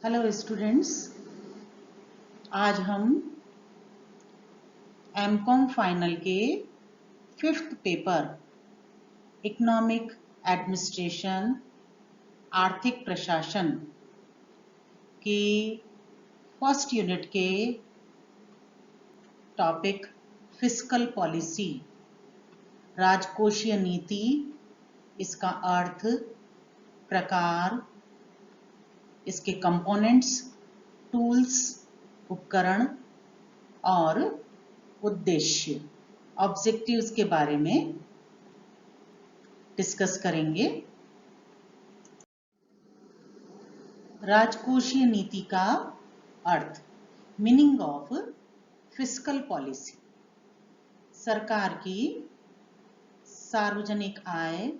Hello students, आज हम MCom final के 5th पेपर इकोनॉमिक एडमिनिस्ट्रेशन आर्थिक प्रशासन की फर्स्ट यूनिट के टॉपिक फिस्कल पॉलिसी, राजकोषीय नीति, इसका अर्थ, प्रकार, इसके कंपोनेंट्स, टूल्स, उपकरण और उद्देश्य, ऑब्जेक्टिव्स के बारे में डिस्कस करेंगे। राजकोषीय नीति का अर्थ, मीनिंग ऑफ फिस्कल पॉलिसी, सरकार की सार्वजनिक आय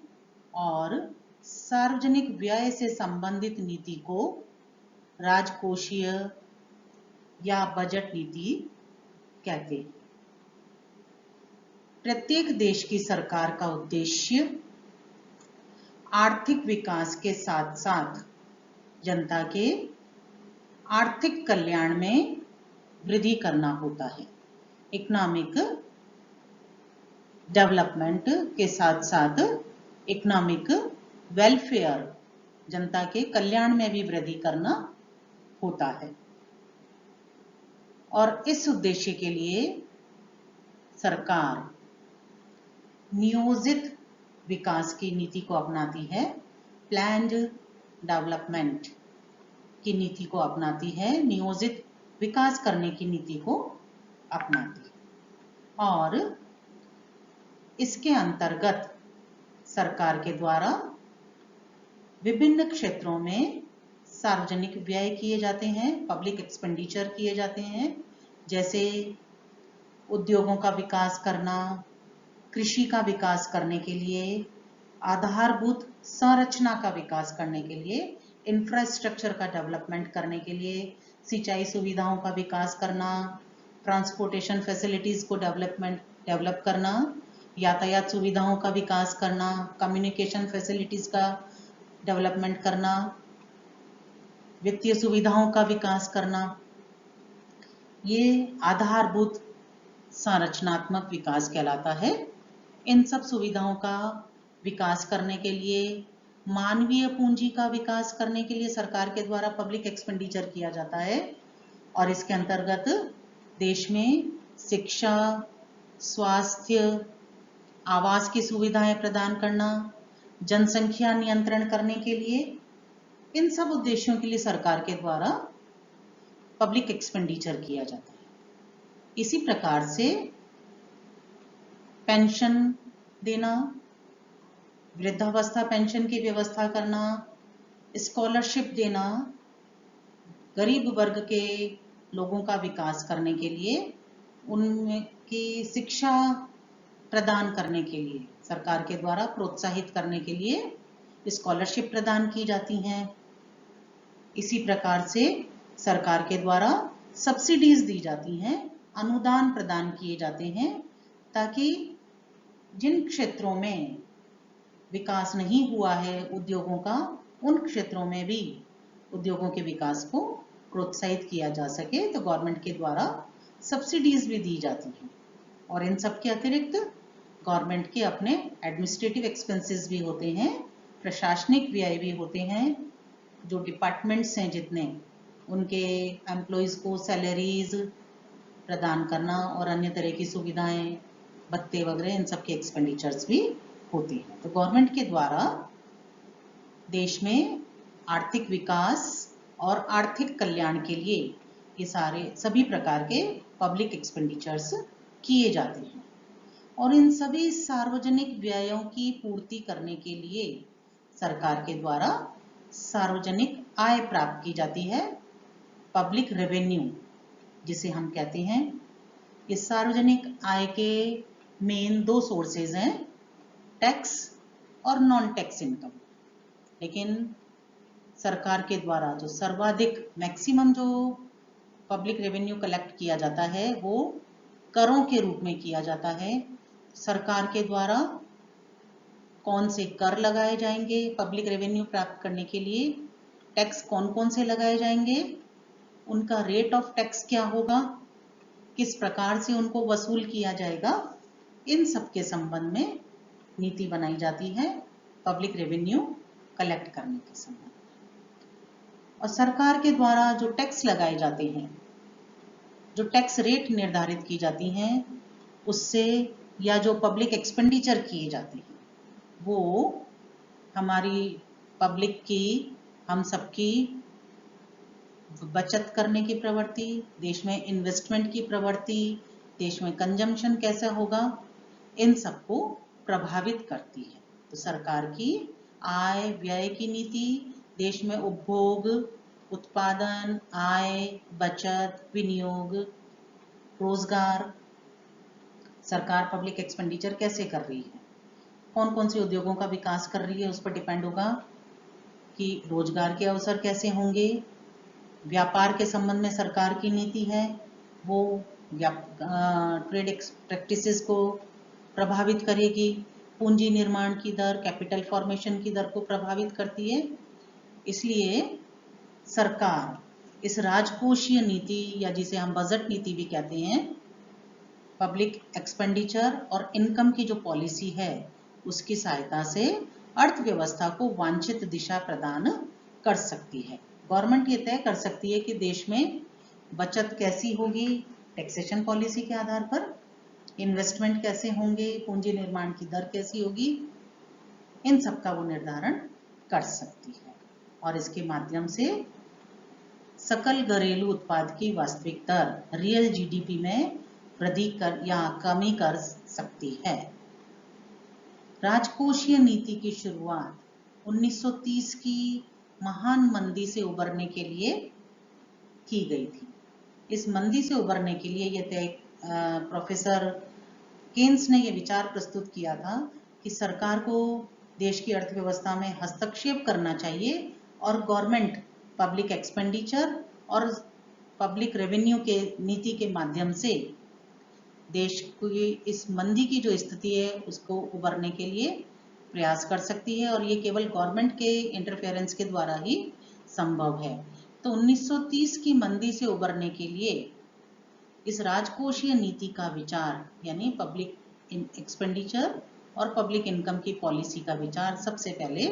और सार्वजनिक व्यय से संबंधित नीति को राजकोषीय या बजट नीति कहते हैं। प्रत्येक देश की सरकार का उद्देश्य आर्थिक विकास के साथ साथ जनता के आर्थिक कल्याण में वृद्धि करना होता है। इकोनॉमिक डेवलपमेंट के साथ साथ इकोनॉमिक वेलफेयर, जनता के कल्याण में भी वृद्धि करना होता है। और इस उद्देश्य के लिए सरकार नियोजित विकास की नीति को अपनाती है, प्लान्ड डेवलपमेंट की नीति को अपनाती है, नियोजित विकास करने की नीति को अपनाती है। और इसके अंतर्गत सरकार के द्वारा विभिन्न क्षेत्रों में सार्वजनिक व्यय किए जाते हैं, पब्लिक एक्सपेंडिचर किए जाते हैं, जैसे उद्योगों का विकास करना, कृषि का विकास करने के लिए, आधारभूत संरचना का विकास करने के लिए, इंफ्रास्ट्रक्चर का डेवलपमेंट करने के लिए, सिंचाई सुविधाओं का विकास करना, ट्रांसपोर्टेशन फैसिलिटीज को डेवलप करना, यातायात सुविधाओं का विकास करना, कम्युनिकेशन फैसिलिटीज का डेवलपमेंट करना, वित्तीय सुविधाओं का विकास करना, ये आधारभूत संरचनात्मक विकास कहलाता है। इन सब सुविधाओं का विकास करने के लिए, मानवीय पूंजी का विकास करने के लिए सरकार के द्वारा पब्लिक एक्सपेंडिचर किया जाता है। और इसके अंतर्गत देश में शिक्षा, स्वास्थ्य, आवास की सुविधाएं प्रदान करना, जनसंख्या नियंत्रण करने के लिए, इन सब उद्देश्यों के लिए सरकार के द्वारा पब्लिक एक्सपेंडिचर किया जाता है। इसी प्रकार से पेंशन देना, वृद्धावस्था पेंशन की व्यवस्था करना, स्कॉलरशिप देना, गरीब वर्ग के लोगों का विकास करने के लिए, उनकी शिक्षा प्रदान करने के लिए सरकार के द्वारा प्रोत्साहित करने के लिए स्कॉलरशिप प्रदान की जाती हैं। इसी प्रकार से सरकार के द्वारा सब्सिडीज दी जाती हैं, अनुदान प्रदान किए जाते हैं, ताकि जिन क्षेत्रों में विकास नहीं हुआ है उद्योगों का, उन क्षेत्रों में भी उद्योगों के विकास को प्रोत्साहित किया जा सके। तो गवर्नमेंट के द्वारा सब्सिडीज भी दी जाती हैं। और इन सब के अतिरिक्त गवर्नमेंट के अपने एडमिनिस्ट्रेटिव एक्सपेंसेस भी होते हैं, प्रशासनिक व्यय भी होते हैं। जो डिपार्टमेंट्स हैं जितने, उनके एम्प्लॉयज़ को सैलरीज प्रदान करना और अन्य तरह की सुविधाएं, भत्ते वगैरह, इन सब के एक्सपेंडिचर्स भी होते हैं। तो गवर्नमेंट के द्वारा देश में आर्थिक विकास और आर्थिक कल्याण के लिए ये सभी प्रकार के पब्लिक एक्सपेंडिचर्स किए जाते हैं। और इन सभी सार्वजनिक व्ययों की पूर्ति करने के लिए सरकार के द्वारा सार्वजनिक आय प्राप्त की जाती है, पब्लिक रेवेन्यू जिसे हम कहते हैं। इस सार्वजनिक आय के मेन 2 सोर्सेज हैं, टैक्स और नॉन टैक्स इनकम। लेकिन सरकार के द्वारा जो सर्वाधिक मैक्सिमम जो पब्लिक रेवेन्यू कलेक्ट किया जाता है वो करों के रूप में किया जाता है। सरकार के द्वारा कौन से कर लगाए जाएंगे पब्लिक रेवेन्यू प्राप्त करने के लिए, टैक्स कौन कौन से लगाए जाएंगे, उनका रेट ऑफ टैक्स क्या होगा, किस प्रकार से उनको वसूल किया जाएगा, इन सब के संबंध में नीति बनाई जाती है पब्लिक रेवेन्यू कलेक्ट करने के संबंध में। और सरकार के द्वारा जो टैक्स लगाए जाते हैं, जो टैक्स रेट निर्धारित की जाती हैं, उससे या जो पब्लिक एक्सपेंडिचर किए जाते हैं, वो हमारी पब्लिक की, हम सबकी बचत करने की प्रवृत्ति, देश में इन्वेस्टमेंट की प्रवृत्ति, देश में कंजम्पशन कैसा होगा, इन सबको प्रभावित करती है। तो सरकार की आय व्यय की नीति देश में उपभोग, उत्पादन, आय, बचत, विनियोग, रोजगार, सरकार पब्लिक एक्सपेंडिचर कैसे कर रही है, कौन कौन से उद्योगों का विकास कर रही है, उस पर डिपेंड होगा कि रोजगार के अवसर कैसे होंगे। व्यापार के संबंध में सरकार की नीति है, वो ट्रेड प्रैक्टिसेस को प्रभावित करेगी, पूंजी निर्माण की दर, कैपिटल फॉर्मेशन की दर को प्रभावित करती है। इसलिए सरकार इस राजकोषीय नीति या जिसे हम बजट नीति भी कहते हैं, पब्लिक एक्सपेंडिचर और इनकम की जो पॉलिसी है, उसकी सहायता से अर्थव्यवस्था को वांछित दिशा प्रदान कर सकती है। गवर्नमेंट ये तय कर सकती है कि देश में बचत कैसी होगी टैक्सेशन पॉलिसी के आधार पर, इन्वेस्टमेंट कैसे होंगे, पूंजी निर्माण की दर कैसी होगी, इन सब का वो निर्धारण कर सकती है और इसके माध्यम से सकल घरेलू उत्पाद की वास्तविक दर रियल जीडीपी में वृद्धि कर या कमी कर सकती है। राजकोषीय नीति की शुरुआत 1930 की महान मंदी से उबरने के लिए की गई थी। इस मंदी से उबरने के लिए यह प्रोफेसर केन्स ने यह विचार प्रस्तुत किया था कि सरकार को देश की अर्थव्यवस्था में हस्तक्षेप करना चाहिए और गवर्नमेंट पब्लिक एक्सपेंडिचर और पब्लिक रेवेन्यू के नीति के माध्यम से देश की इस मंदी की जो स्थिति है उसको उबरने के लिए प्रयास कर सकती है और ये केवल गवर्नमेंट के इंटरफेरेंस के द्वारा ही संभव है। तो 1930 की मंदी से उबरने के लिए इस राजकोषीय नीति का विचार यानी पब्लिक एक्सपेंडिचर और पब्लिक इनकम की पॉलिसी का विचार सबसे पहले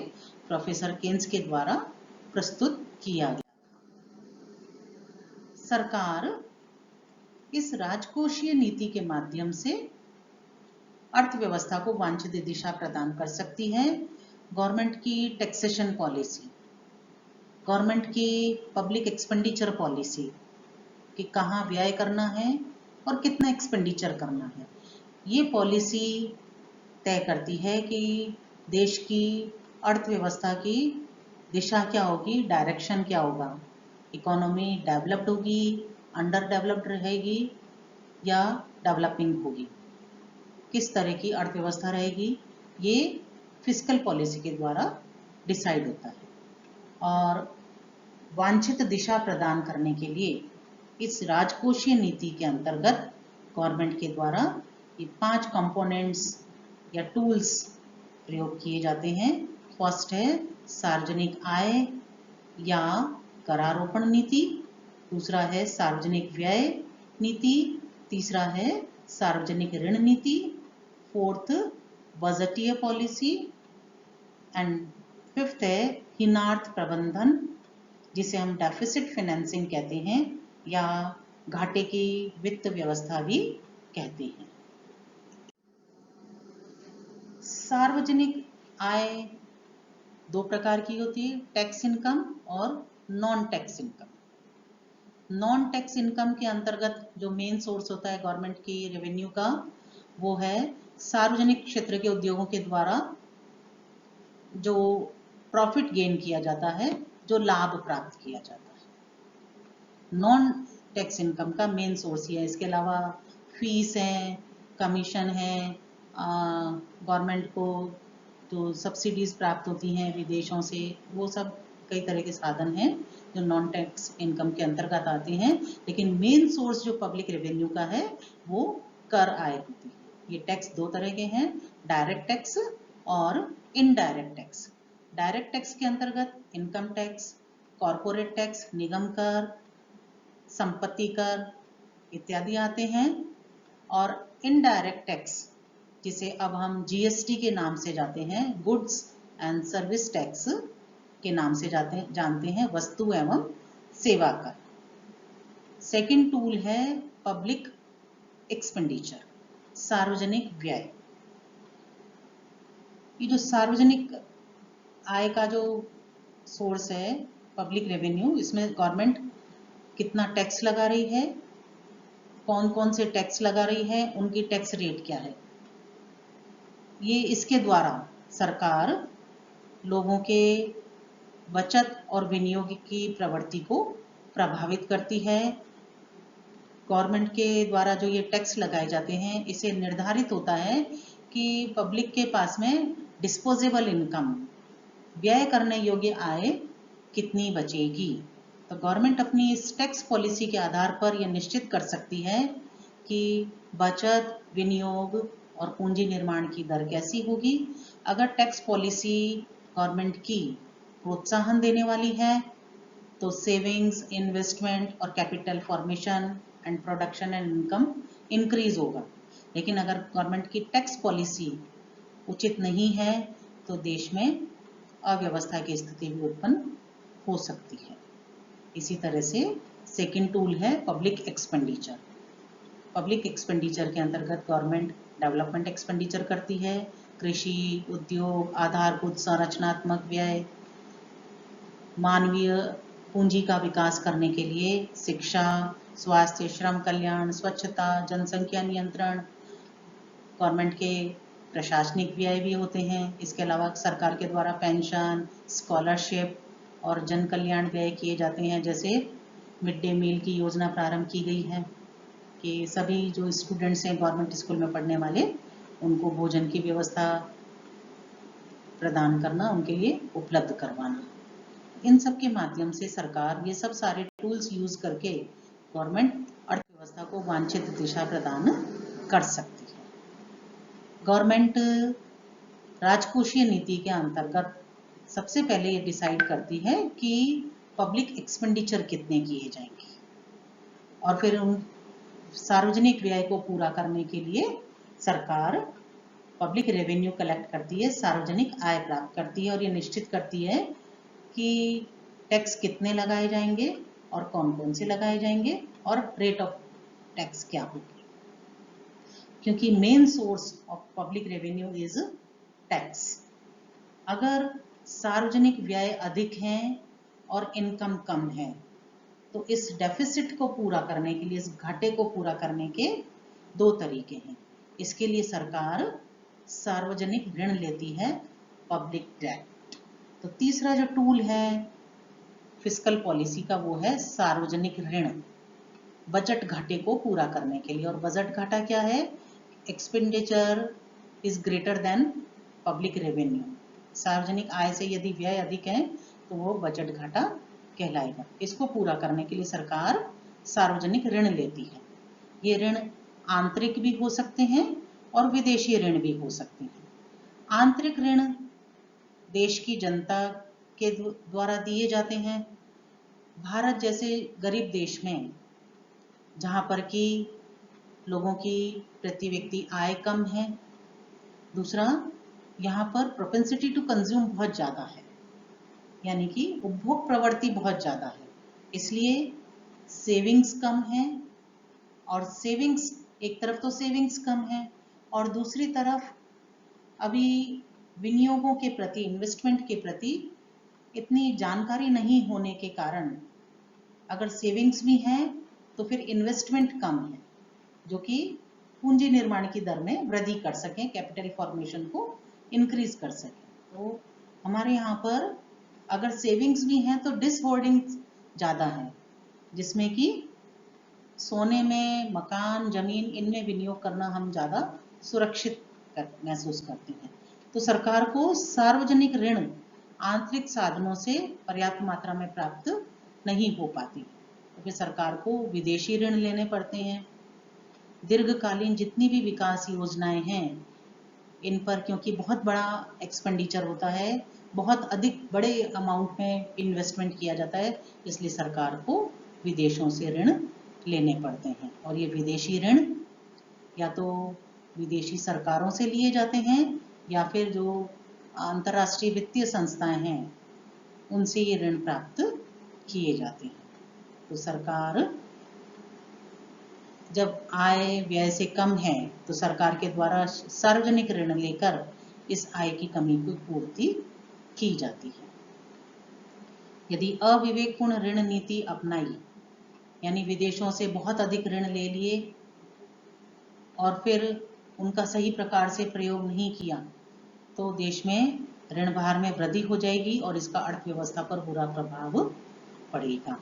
प्रोफेसर केन्स के द्वारा प्रस्तुत किया गया। सरकार इस राजकोषीय नीति के माध्यम से अर्थव्यवस्था को वांछित दिशा प्रदान कर सकती है। गवर्नमेंट की टैक्सेशन पॉलिसी, गवर्नमेंट की पब्लिक एक्सपेंडिचर पॉलिसी कि कहाँ व्यय करना है और कितना एक्सपेंडिचर करना है, ये पॉलिसी तय करती है कि देश की अर्थव्यवस्था की दिशा क्या होगी, डायरेक्शन क्या होगा, इकोनॉमी डेवलप्ड होगी, अंडर डेवलप्ड रहेगी या डेवलपिंग होगी, किस तरह की अर्थव्यवस्था रहेगी, ये फिस्कल पॉलिसी के द्वारा डिसाइड होता है। और वांछित दिशा प्रदान करने के लिए इस राजकोषीय नीति के अंतर्गत गवर्नमेंट के द्वारा ये 5 कंपोनेंट्स या टूल्स प्रयोग किए जाते हैं। फर्स्ट है सार्वजनिक आय या करारोपण नीति, दूसरा है सार्वजनिक व्यय नीति, तीसरा है सार्वजनिक ऋण नीति, फोर्थ बजटीय पॉलिसी एंड फिफ्थ है हीनार्थ प्रबंधन जिसे हम डेफिसिट फाइनेंसिंग कहते हैं या घाटे की वित्त व्यवस्था भी कहते हैं। सार्वजनिक आय 2 प्रकार की होती है, टैक्स इनकम और non tax income. Non tax income के अंतर्गत जो मेन सोर्स होता है गवर्नमेंट की रेवेन्यू का, वो है सार्वजनिक क्षेत्र के उद्योगों के द्वारा जो प्रॉफिट गेन किया जाता है, जो लाभ प्राप्त किया जाता है। नॉन टैक्स इनकम का मेन सोर्स ही है। इसके अलावा फीस है, कमीशन है, गवर्नमेंट को जो सब्सिडीज प्राप्त होती हैं विदेशों से, वो सब कई तरह के साधन हैं जो नॉन टैक्स इनकम के अंतर्गत आते हैं। लेकिन मेन सोर्स जो पब्लिक रेवेन्यू का है वो कर आय होती है। ये टैक्स 2 तरह के हैं, डायरेक्ट टैक्स और इनडायरेक्ट टैक्स। डायरेक्ट टैक्स के अंतर्गत इनकम टैक्स, कॉरपोरेट टैक्स, निगम कर, संपत्ति कर इत्यादि आते हैं। और इनडायरेक्ट टैक्स, जिसे अब हम जीएसटी के नाम से जाते हैं, गुड्स एंड सर्विस टैक्स के नाम से जानते हैं, वस्तु एवं सेवा कर। सेकंड टूल है पब्लिक एक्सपेंडिचर, सार्वजनिक व्यय। ये जो सार्वजनिक आय का जो सोर्स है पब्लिक रेवेन्यू, इसमें गवर्नमेंट कितना टैक्स लगा रही है, कौन कौन से टैक्स लगा रही है, उनकी टैक्स रेट क्या है, ये इसके द्वारा सरकार लोगों के बचत और विनियोग की प्रवृत्ति को प्रभावित करती है। गवर्नमेंट के द्वारा जो ये टैक्स लगाए जाते हैं, इसे निर्धारित होता है कि पब्लिक के पास में डिस्पोजेबल इनकम, व्यय करने योग्य आय कितनी बचेगी। तो गवर्नमेंट अपनी इस टैक्स पॉलिसी के आधार पर यह निश्चित कर सकती है कि बचत, विनियोग और पूंजी निर्माण की दर कैसी होगी। अगर टैक्स पॉलिसी गवर्नमेंट की प्रोत्साहन देने वाली है तो सेविंग्स, इन्वेस्टमेंट और capital formation and production and income increase होगा। लेकिन अगर गवर्नमेंट की टैक्स पॉलिसी उचित नहीं है तो देश में अव्यवस्था की स्थिति भी उत्पन्न हो सकती है। इसी तरह से सेकंड टूल है पब्लिक एक्सपेंडिचर। पब्लिक एक्सपेंडिचर के अंतर्गत गवर्नमेंट डेवलपमेंट एक्सपेंडिचर करती है, कृषि, उद्योग, आधारभूत संरचनात्मक व्यय, मानवीय पूंजी का विकास करने के लिए शिक्षा, स्वास्थ्य, श्रम कल्याण, स्वच्छता, जनसंख्या नियंत्रण। गवर्नमेंट के प्रशासनिक व्यय भी होते हैं। इसके अलावा सरकार के द्वारा पेंशन, स्कॉलरशिप और जन कल्याण व्यय किए जाते हैं। जैसे मिड डे मील की योजना प्रारंभ की गई है कि सभी जो स्टूडेंट्स हैं गवर्नमेंट स्कूल में पढ़ने वाले, उनको भोजन की व्यवस्था प्रदान करना, उनके लिए उपलब्ध करवाना। इन सब के माध्यम से सरकार ये सब सारे टूल्स यूज करके गवर्नमेंट अर्थव्यवस्था को वांछित दिशा प्रदान कर सकती है। गवर्नमेंट राजकोषीय नीति के अंतर्गत सबसे पहले ये डिसाइड करती है कि पब्लिक एक्सपेंडिचर कितने किए जाएंगे, और फिर उन सार्वजनिक व्यय को पूरा करने के लिए सरकार पब्लिक रेवेन्यू कलेक्ट करती है, सार्वजनिक आय प्राप्त करती है और ये निश्चित करती है कि टैक्स कितने लगाए जाएंगे और कौन कौन से लगाए जाएंगे और रेट ऑफ टैक्स क्या होगी। क्योंकि main source of public revenue is tax. अगर सार्वजनिक व्यय अधिक हैं और इनकम कम है तो इस डेफिसिट को पूरा करने के लिए, इस घाटे को पूरा करने के दो तरीके हैं। इसके लिए सरकार सार्वजनिक ऋण लेती है, पब्लिक डेट। तो तीसरा जो टूल है फिस्कल पॉलिसी का, वो है सार्वजनिक ऋण, बजट घाटे को पूरा करने के लिए। और बजट घाटा क्या है? Expenditure is greater than public revenue. सार्वजनिक आय से यदि व्यय अधिक है तो वो बजट घाटा कहलाएगा। इसको पूरा करने के लिए सरकार सार्वजनिक ऋण लेती है। ये ऋण आंतरिक भी हो सकते हैं और विदेशी ऋण भी हो सकते हैं। आंतरिक ऋण देश की जनता के द्वारा दिए जाते हैं। भारत जैसे गरीब देश में, जहाँ पर कि लोगों की प्रति व्यक्ति आय कम है, दूसरा यहाँ पर प्रोपेंसिटी टू कंज्यूम बहुत ज़्यादा है, यानी कि उपभोग प्रवृत्ति बहुत ज़्यादा है, इसलिए सेविंग्स कम है। और सेविंग्स, एक तरफ तो सेविंग्स कम है और दूसरी तरफ अभी विनियोगों के प्रति, इन्वेस्टमेंट के प्रति इतनी जानकारी नहीं होने के कारण अगर सेविंग्स भी हैं तो फिर इन्वेस्टमेंट कम है, जो कि पूंजी निर्माण की दर में वृद्धि कर सकें, कैपिटल फॉर्मेशन को इंक्रीज कर सकें। तो हमारे यहाँ पर अगर सेविंग्स भी हैं तो डिसहोल्डिंग ज़्यादा है, जिसमें कि सोने में, मकान, जमीन, इनमें विनियोग करना हम ज़्यादा सुरक्षित महसूस करते हैं। तो सरकार को सार्वजनिक ऋण आंतरिक साधनों से पर्याप्त मात्रा में प्राप्त नहीं हो पाती, तो फिर सरकार को विदेशी ऋण लेने पड़ते हैं। दीर्घकालीन जितनी भी विकास योजनाएं हैं, इन पर क्योंकि बहुत बड़ा एक्सपेंडिचर होता है, बहुत अधिक बड़े अमाउंट में इन्वेस्टमेंट किया जाता है, इसलिए सरकार को विदेशों से ऋण लेने पड़ते हैं। और ये विदेशी ऋण या तो विदेशी सरकारों से लिए जाते हैं या फिर जो अंतर्राष्ट्रीय वित्तीय संस्थाएं हैं उनसे ये ऋण प्राप्त किए जाते हैं। तो सरकार जब आय व्यय से कम है तो सरकार के द्वारा सार्वजनिक ऋण लेकर इस आय की कमी की पूर्ति की जाती है। यदि अविवेकपूर्ण ऋण नीति अपनाई, यानी विदेशों से बहुत अधिक ऋण ले लिए और फिर उनका सही प्रकार से प्रयोग नहीं किया, तो देश में ऋण भार में वृद्धि हो जाएगी और इसका अर्थव्यवस्था पर बुरा प्रभाव पड़ेगा।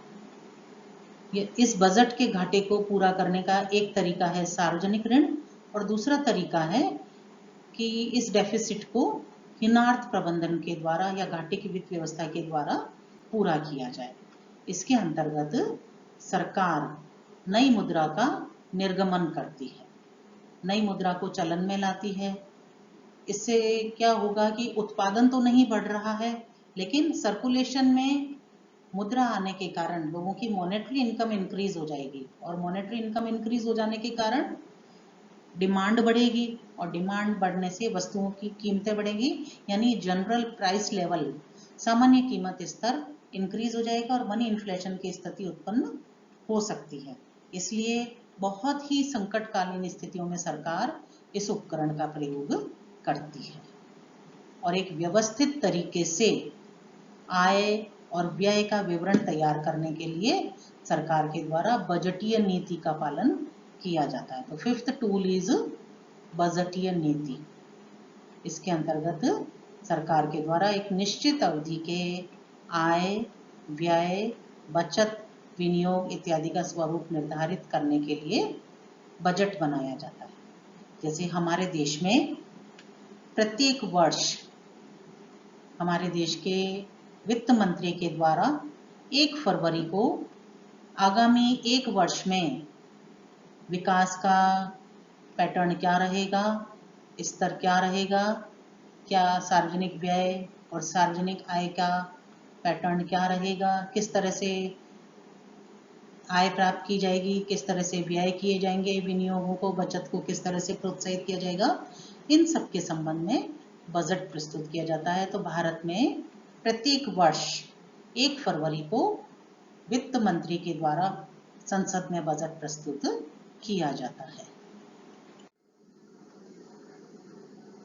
इस बजट के घाटे को पूरा करने का एक तरीका है सार्वजनिक ऋण, और दूसरा तरीका है कि इस डेफिसिट को हीनार्थ प्रबंधन के द्वारा या घाटे की वित्त व्यवस्था के द्वारा पूरा किया जाए। इसके अंतर्गत सरकार नई मुद्रा का निर्गमन करती है, नई मुद्रा को चलन में लाती है। इससे क्या होगा कि उत्पादन तो नहीं बढ़ रहा है, लेकिन सर्कुलेशन में मुद्रा आने के कारण लोगों की मॉनेटरी इनकम इंक्रीज हो जाएगी, और मॉनेटरी इनकम इंक्रीज हो जाने के कारण डिमांड बढ़ेगी, और डिमांड बढ़ने से वस्तुओं की कीमतें बढ़ेगी, यानी जनरल प्राइस लेवल, सामान्य कीमत स्तर इंक्रीज हो जाएगा और मनी इन्फ्लेशन की स्थिति उत्पन्न हो सकती है। इसलिए बहुत ही संकटकालीन स्थितियों में सरकार इस उपकरण का प्रयोग करती है और एक व्यवस्थित तरीके से आय और व्यय का विवरण तैयार करने के लिए सरकार के द्वारा बजटीय नीति का पालन किया जाता है। तो फिफ्थ टूल इज बजटीय नीति। इसके अंतर्गत सरकार के द्वारा एक निश्चित अवधि के आय, व्यय, बचत, विनियोग इत्यादि का स्वरूप निर्धारित करने के लिए बजट बनाया जाता है। जैसे हमारे देश में प्रत्येक वर्ष हमारे देश के वित्त मंत्री के द्वारा 1 फरवरी को आगामी 1 वर्ष में विकास का पैटर्न क्या रहेगा, स्तर क्या रहेगा, क्या सार्वजनिक व्यय और सार्वजनिक आय का पैटर्न क्या रहेगा, किस तरह से आय प्राप्त की जाएगी, किस तरह से व्यय किए जाएंगे, विनियोगों को, बचत को किस तरह से प्रोत्साहित किया जाएगा, इन सब के संबंध में बजट प्रस्तुत किया जाता है। तो भारत में प्रत्येक वर्ष 1 फरवरी को वित्त मंत्री के द्वारा संसद में बजट प्रस्तुत किया जाता है।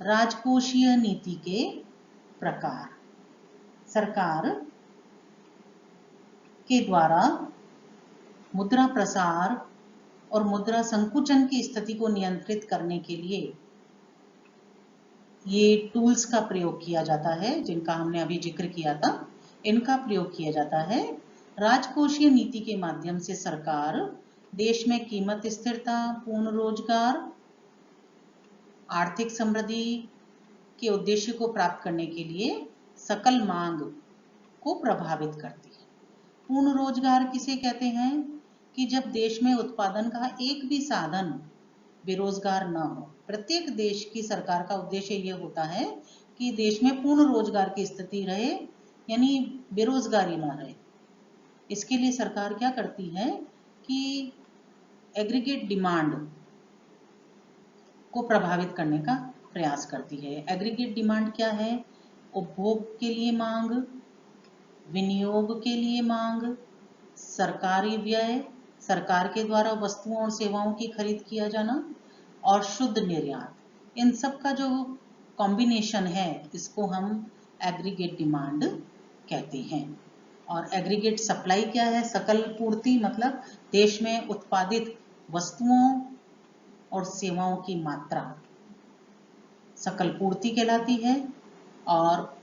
राजकोषीय नीति के प्रकार। सरकार के द्वारा मुद्रा प्रसार और मुद्रा संकुचन की स्थिति को नियंत्रित करने के लिए ये टूल्स का प्रयोग किया जाता है, जिनका हमने अभी जिक्र किया था। इनका प्रयोग किया जाता है। राजकोषीय नीति के माध्यम से सरकार देश में कीमत स्थिरता, पूर्ण रोजगार, आर्थिक समृद्धि के उद्देश्य को प्राप्त करने के लिए सकल मांग को प्रभावित करती है। पूर्ण रोजगार किसे कहते हैं? कि जब देश में उत्पादन का एक भी साधन बेरोजगार न हो। प्रत्येक देश की सरकार का उद्देश्य यह होता है कि देश में पूर्ण रोजगार की स्थिति रहे, यानी बेरोजगारी न रहे। इसके लिए सरकार क्या करती है कि एग्रीगेट डिमांड को प्रभावित करने का प्रयास करती है। एग्रीगेट डिमांड क्या है? उपभोग के लिए मांग, विनियोग के लिए मांग, सरकारी व्यय, सरकार के द्वारा वस्तुओं और सेवाओं की खरीद किया जाना, और शुद्ध निर्यात। इन सब का जो कॉम्बिनेशन है, इसको हम एग्रीगेट डिमांड कहते हैं। और एग्रीगेट सप्लाई क्या है? सकल पूर्ति, मतलब देश में उत्पादित वस्तुओं और सेवाओं की मात्रा सकल पूर्ति कहलाती है, और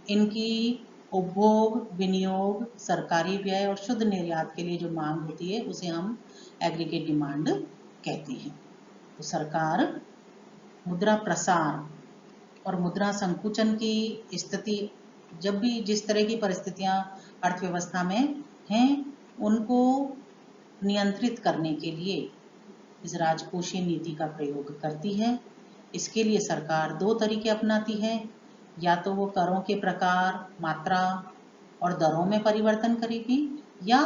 इनकी उपभोग, विनियोग, सरकारी व्यय और शुद्ध निर्यात के लिए जो मांग होती है उसे हम एग्रीगेट डिमांड कहते हैं। तो सरकार मुद्रा प्रसार और मुद्रा संकुचन की स्थिति, जब भी जिस तरह की परिस्थितियां अर्थव्यवस्था में हैं, उनको नियंत्रित करने के लिए इस राजकोषीय नीति का प्रयोग करती है। इसके लिए सरकार 2 तरीके अपनाती है। या तो वो करों के प्रकार, मात्रा और दरों में परिवर्तन करेगी, या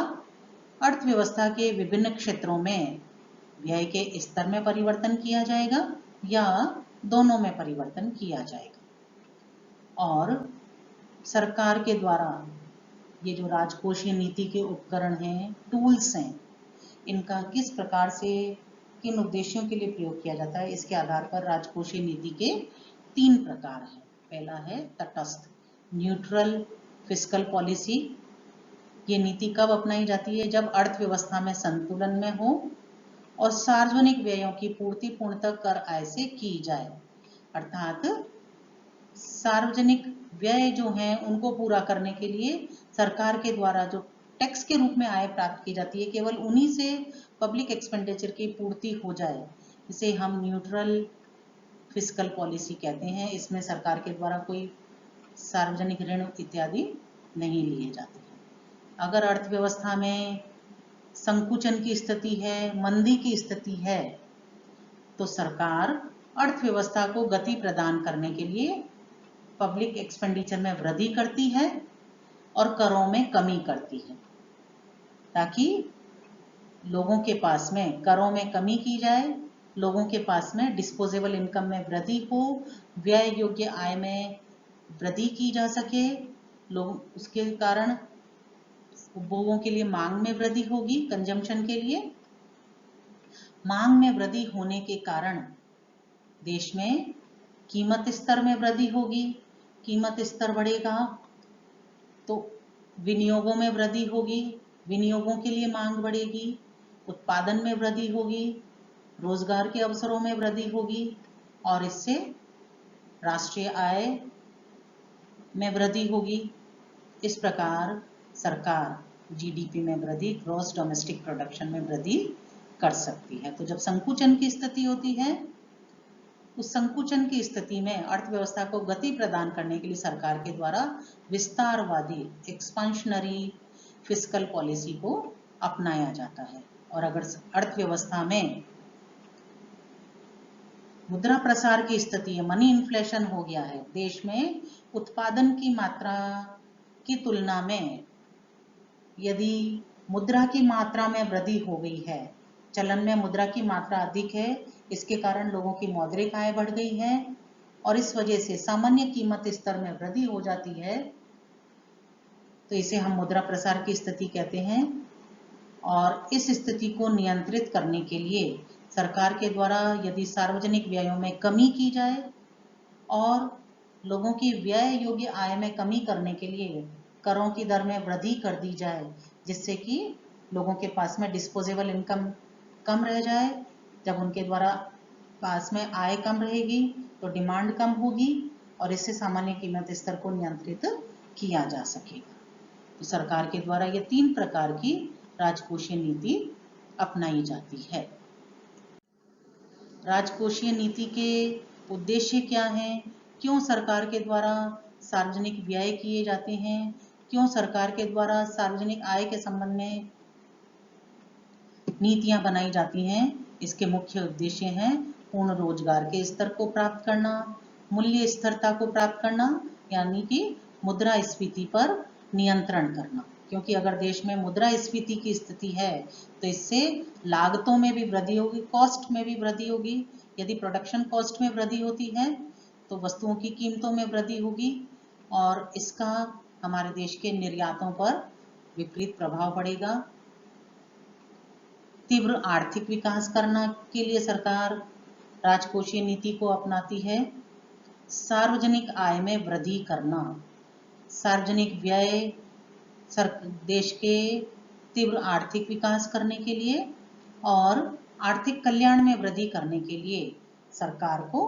अर्थव्यवस्था के विभिन्न क्षेत्रों में व्यय के स्तर में परिवर्तन किया जाएगा, या दोनों में परिवर्तन किया जाएगा। और सरकार के द्वारा ये जो राजकोषीय नीति के उपकरण हैं, टूल्स हैं, इनका किस प्रकार से किन उद्देश्यों के लिए प्रयोग किया जाता है, इसके आधार पर राजकोषीय नीति के 3 प्रकार हैं। पहला है तटस्थ, न्यूट्रल फिस्कल पॉलिसी। ये नीति कब अपनाई जाती है? जब अर्थव्यवस्था में संतुलन में हो और सार्वजनिक व्ययों की पूर्ति पूर्णतः कर आय से की जाए। अर्थात सार्वजनिक व्यय जो हैं उनको पूरा करने के लिए सरकार के द्वारा जो टैक्स के रूप में आय प्राप्त की जाती है, केवल उन्हीं से पब्लिक एक्सपेंडिचर की पूर्ति हो जाए। इसे हम न्यूट्रल फिस्कल पॉलिसी कहते हैं। इसमें सरकार के द्वारा कोई सार्वजनिक ऋण इत्यादि नहीं लिए जाते हैं। अगर अर्थव्यवस्था में संकुचन की स्थिति है, मंदी की स्थिति है, तो सरकार अर्थव्यवस्था को गति प्रदान करने के लिए पब्लिक एक्सपेंडिचर में वृद्धि करती है और करों में कमी करती है, ताकि लोगों के पास में करों में कमी की जाए, लोगों के पास में डिस्पोजेबल इनकम में वृद्धि हो, व्यय योग्य आय में वृद्धि की जा सके। लोग उसके कारण उपभोगों के लिए मांग में वृद्धि होगी, कंजम्पशन के लिए। मांग में वृद्धि होने के कारण देश में कीमत स्तर में वृद्धि होगी। कीमत स्तर बढ़ेगा तो विनियोगों में वृद्धि होगी, विनियोगों के लिए मांग बढ़ेगी, उत्पादन में वृद्धि होगी, रोजगार के अवसरों में वृद्धि होगी, और इससे राष्ट्रीय आय में वृद्धि होगी। इस प्रकार सरकार जीडीपी में वृद्धि, ग्रॉस डोमेस्टिक प्रोडक्शन में वृद्धि कर सकती है। तो जब संकुचन की स्थिति होती है, उस संकुचन की स्थिति में अर्थव्यवस्था को गति प्रदान करने के लिए सरकार के द्वारा विस्तारवादी एक्सपांशनरी फिस्कल पॉलिसी को अपनाया जाता है। और अगर अर्थव्यवस्था में मुद्रा प्रसार की स्थिति है, मनी इन्फ्लेशन हो गया है, देश में उत्पादन की मात्रा की तुलना में यदि मुद्रा की मात्रा में वृद्धि हो गई है, चलन में मुद्रा की मात्रा अधिक है, इसके कारण लोगों की मौद्रिक आय बढ़ गई है और इस वजह से सामान्य कीमत स्तर में वृद्धि हो जाती है, तो इसे हम मुद्रा प्रसार की स्थिति कहते हैं। और इस स्थिति को नियंत्रित करने के लिए सरकार के द्वारा यदि सार्वजनिक व्ययों में कमी की जाए और लोगों की व्यय योग्य आय में कमी करने के लिए करों की दर में वृद्धि कर दी जाए, जिससे कि लोगों के पास में डिस्पोजेबल इनकम कम रह जाए। जब उनके द्वारा पास में आय कम रहेगी तो डिमांड कम होगी और इससे सामान्य कीमत स्तर को नियंत्रित किया जा सकेगा। तो सरकार के द्वारा ये 3 प्रकार की राजकोषीय नीति अपनाई जाती है। राजकोषीय नीति के उद्देश्य क्या हैं? क्यों सरकार के द्वारा सार्वजनिक व्यय किए जाते हैं? क्यों सरकार के द्वारा सार्वजनिक आय के संबंध में नीतियां बनाई जाती हैं? इसके मुख्य उद्देश्य हैं पूर्ण रोजगार के स्तर को प्राप्त करना, मूल्य स्थिरता को प्राप्त करना, यानी कि मुद्रास्फीति पर नियंत्रण करना। क्योंकि अगर देश में मुद्रास्फीति की स्थिति है तो इससे लागतों में भी वृद्धि होगी, कॉस्ट में भी वृद्धि होगी। यदि प्रोडक्शन कॉस्ट में वृद्धि होती है तो वस्तुओं की कीमतों में वृद्धि होगी और इसका हमारे देश के निर्यातों पर विपरीत प्रभाव पड़ेगा। तीव्र आर्थिक विकास करने के लिए सरकार राजकोषीय नीति को अपनाती है। सार्वजनिक आय में वृद्धि करना, सार्वजनिक व्यय देश के तीव्र आर्थिक विकास करने के लिए और आर्थिक कल्याण में वृद्धि करने के लिए सरकार को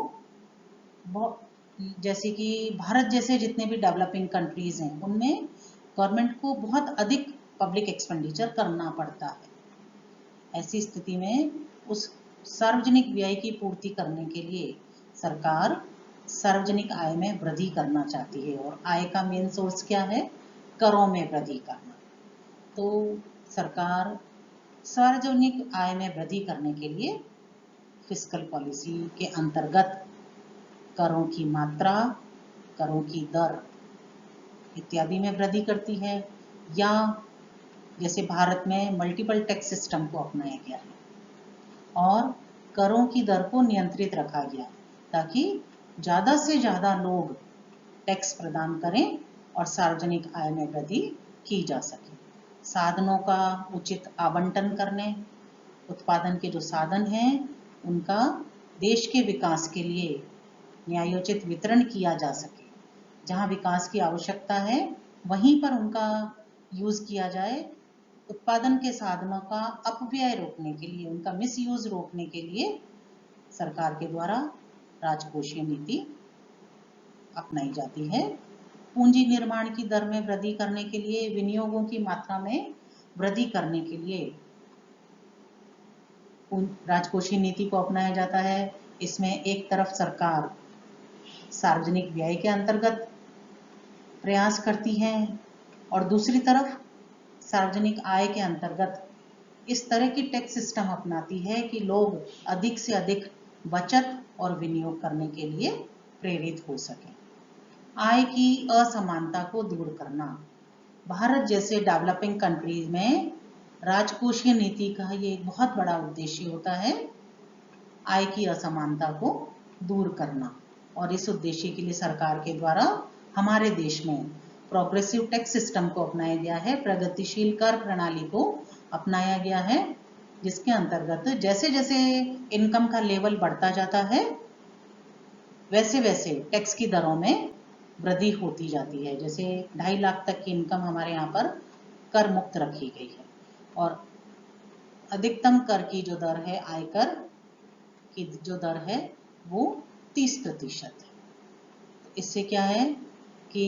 जैसे कि भारत जैसे जितने भी डेवलपिंग कंट्रीज हैं उनमें गवर्नमेंट को बहुत अधिक पब्लिक एक्सपेंडिचर करना पड़ता है। ऐसी स्थिति में उस सार्वजनिक व्यय की पूर्ति करने के लिए सरकार सार्वजनिक आय में वृद्धि करना चाहती है और आय का मेन सोर्स क्या है? करों में वृद्धि करना। तो सरकार सार्वजनिक आय में वृद्धि करने के लिए फिस्कल पॉलिसी के अंतर्गत करों की मात्रा, करों की दर इत्यादि में वृद्धि करती है, या जैसे भारत में मल्टीपल टैक्स सिस्टम को अपनाया गया है और करों की दर को नियंत्रित रखा गया ताकि ज़्यादा से ज़्यादा लोग टैक्स प्रदान करें और सार्वजनिक आय में वृद्धि की जा सके। साधनों का उचित आवंटन करने, उत्पादन के जो साधन हैं उनका देश के विकास के लिए न्यायोचित वितरण किया जा सके। जहाँ विकास की आवश्यकता है वहीं पर उनका यूज़ किया जाए। उत्पादन के साधनों का अपव्यय रोकने के लिए, उनका मिसयूज रोकने के लिए सरकार के द्वारा राजकोषीय नीति अपनाई जाती है। पूंजी निर्माण की दर में वृद्धि करने के लिए, विनियोगों की मात्रा में वृद्धि करने के लिए राजकोषीय नीति को अपनाया जाता है। इसमें एक तरफ सरकार सार्वजनिक व्यय के अंतर्गत प्रयास करती है और दूसरी तरफ सार्वजनिक आय के अंतर्गत इस तरह की टैक्स सिस्टम अपनाती है कि लोग अधिक से अधिक बचत और विनियोग करने के लिए प्रेरित हो सकें। आय की असमानता को दूर करना। भारत जैसे डेवलपिंग कंट्रीज में राजकोषीय नीति का ये एक बहुत बड़ा उद्देश्य होता है, आय की असमानता को दूर करना। और इस उद्देश्य के लिए सरकार के द्वारा हमारे देश में प्रोग्रेसिव टैक्स सिस्टम को अपनाया गया है, प्रगतिशील कर प्रणाली को अपनाया गया है, जिसके अंतर्गत जैसे जैसे इनकम का लेवल बढ़ता जाता है वैसे वैसे टैक्स की दरों में वृद्धि होती जाती है। जैसे 2.5 लाख तक की इनकम हमारे यहाँ पर कर मुक्त रखी गई है और अधिकतम कर की जो दर है, आयकर की जो दर है वो 30% है। इससे क्या है कि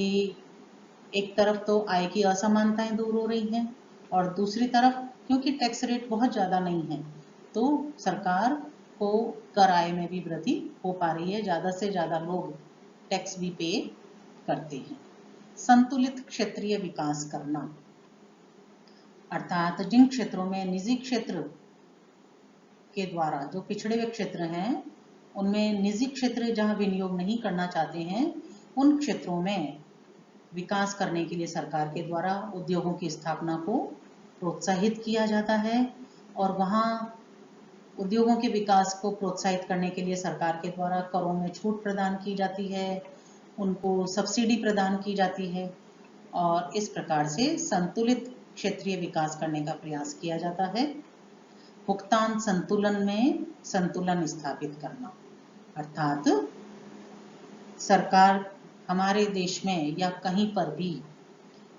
एक तरफ तो आय की असमानताएं दूर हो रही हैं और दूसरी तरफ क्योंकि टैक्स रेट बहुत ज़्यादा नहीं है तो सरकार को कर आय में भी वृद्धि हो पा रही है, ज़्यादा से ज़्यादा लोग टैक्स भी पे करते हैं। संतुलित क्षेत्रीय विकास करना, अर्थात जिन क्षेत्रों में निजी क्षेत्र के द्वारा, जो पिछड़े हुए क्षेत्र हैं उनमें निजी क्षेत्र जहां विनियोग नहीं करना चाहते हैं, उन क्षेत्रों में विकास करने के लिए सरकार के द्वारा उद्योगों की स्थापना को प्रोत्साहित किया जाता है और वहाँ उद्योगों के विकास को प्रोत्साहित करने के लिए सरकार के द्वारा करों में छूट प्रदान की जाती है, उनको सब्सिडी प्रदान की जाती है और इस प्रकार से संतुलित क्षेत्रीय विकास करने का प्रयास किया जाता है। भुगतान संतुलन में संतुलन स्थापित करना, अर्थात सरकार हमारे देश में या कहीं पर भी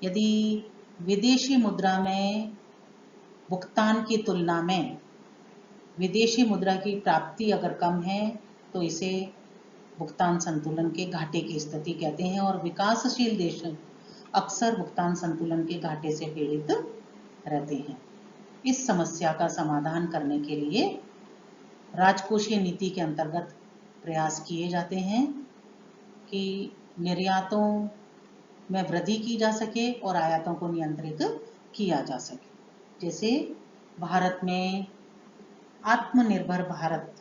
यदि विदेशी मुद्रा में भुगतान की तुलना में विदेशी मुद्रा की प्राप्ति अगर कम है तो इसे भुगतान संतुलन के घाटे की स्थिति कहते हैं और विकासशील देश अक्सर भुगतान संतुलन के घाटे से पीड़ित रहते हैं। इस समस्या का समाधान करने के लिए राजकोषीय नीति के अंतर्गत प्रयास किए जाते हैं कि निर्यातों में वृद्धि की जा सके और आयातों को नियंत्रित किया जा सके। जैसे भारत में आत्मनिर्भर भारत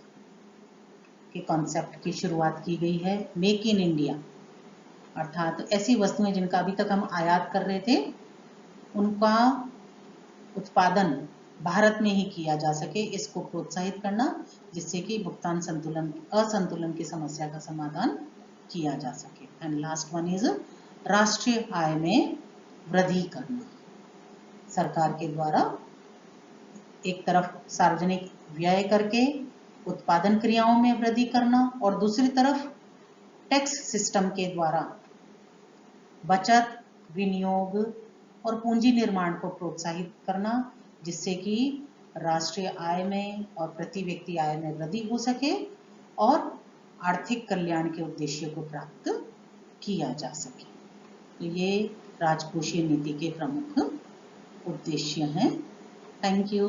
के कॉन्सेप्ट की शुरुआत की गई है, मेक इन इंडिया, अर्थात ऐसी वस्तुएं जिनका अभी तक हम आयात कर रहे थे उनका उत्पादन भारत में ही किया जा सके, इसको प्रोत्साहित करना जिससे कि भुगतान संतुलन असंतुलन की समस्या का समाधान किया जा सके। एंड लास्ट वन इज राष्ट्रीय आय में वृद्धि करना। सरकार के द्वारा एक तरफ सार्वजनिक व्यय करके उत्पादन क्रियाओं में वृद्धि करना और दूसरी तरफ टैक्स सिस्टम के द्वारा बचत, विनियोग और पूंजी निर्माण को प्रोत्साहित करना जिससे कि राष्ट्रीय आय में और प्रति व्यक्ति आय में वृद्धि हो सके और आर्थिक कल्याण के उद्देश्य को प्राप्त किया जा सके। तो ये राजकोषीय नीति के प्रमुख उद्देश्य हैं। Thank you.